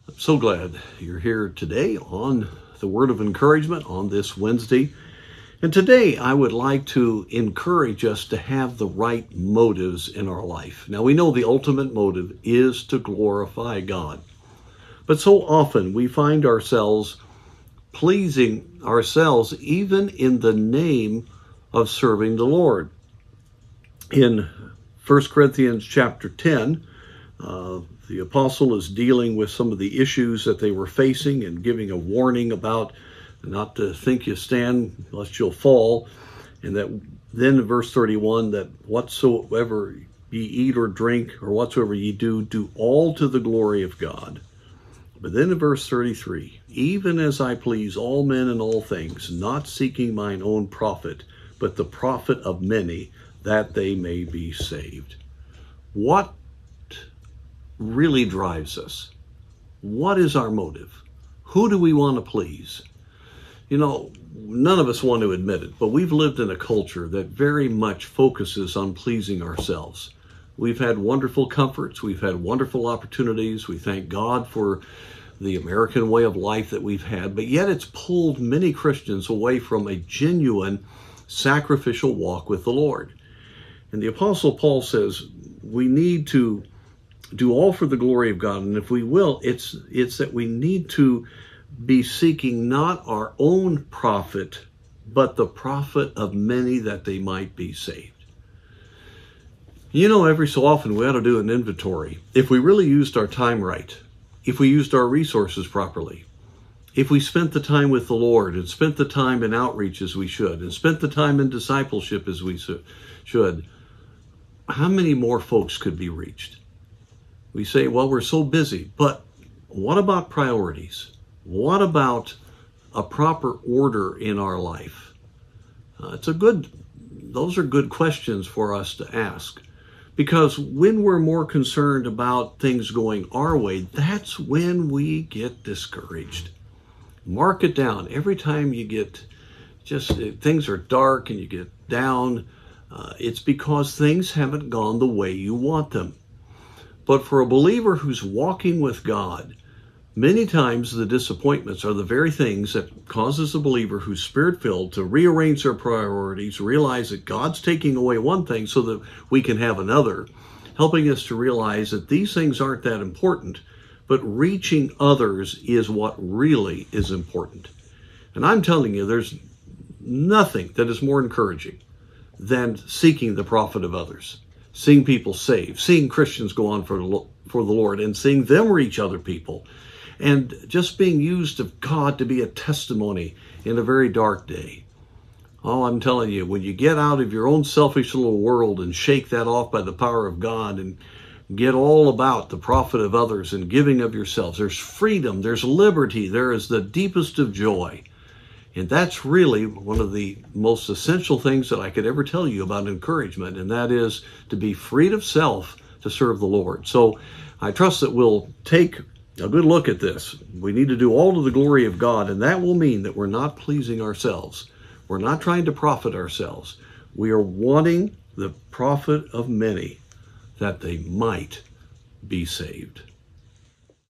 I'm so glad you're here today on the Word of Encouragement on this Wednesday. And today I would like to encourage us to have the right motives in our life. Now we know the ultimate motive is to glorify God. But so often we find ourselves pleasing ourselves even in the name of serving the Lord. In 1 Corinthians chapter 10, the apostle is dealing with some of the issues that they were facing and giving a warning about not to think you stand lest you'll fall. And that then in verse 31, that whatsoever ye eat or drink or whatsoever ye do, do all to the glory of God. But then in verse 33, even as I please all men in all things, not seeking mine own profit, but the profit of many, that they may be saved. What really drives us? What is our motive? Who do we want to please? You know, none of us want to admit it, but we've lived in a culture that very much focuses on pleasing ourselves. We've had wonderful comforts. We've had wonderful opportunities. We thank God for the American way of life that we've had, but yet it's pulled many Christians away from a genuine sacrificial walk with the Lord. And the Apostle Paul says we need to do all for the glory of God. And if we will, it's that we need to be seeking not our own profit, but the profit of many that they might be saved. You know, every so often we ought to do an inventory. If we really used our time right, if we used our resources properly, if we spent the time with the Lord and spent the time in outreach as we should, and spent the time in discipleship as we should, how many more folks could be reached? We say, well, we're so busy, but what about priorities? What about a proper order in our life? Those are good questions for us to ask. Because when we're more concerned about things going our way, that's when we get discouraged. Mark it down. Every time you get things are dark and you get down, it's because things haven't gone the way you want them. But for a believer who's walking with God, many times the disappointments are the very things that causes a believer who's spirit-filled to rearrange their priorities, realize that God's taking away one thing so that we can have another, helping us to realize that these things aren't that important, but reaching others is what really is important. And I'm telling you, there's nothing that is more encouraging than seeking the profit of others. Seeing people saved, seeing Christians go on for the Lord, and seeing them reach other people, and just being used of God to be a testimony in a very dark day. Oh, I'm telling you, when you get out of your own selfish little world and shake that off by the power of God and get all about the profit of others and giving of yourselves, there's freedom, there's liberty, there is the deepest of joy. And that's really one of the most essential things that I could ever tell you about encouragement, and that is to be freed of self to serve the Lord. So I trust that we'll take a good look at this. We need to do all to the glory of God, and that will mean that we're not pleasing ourselves. We're not trying to profit ourselves. We are wanting the profit of many that they might be saved.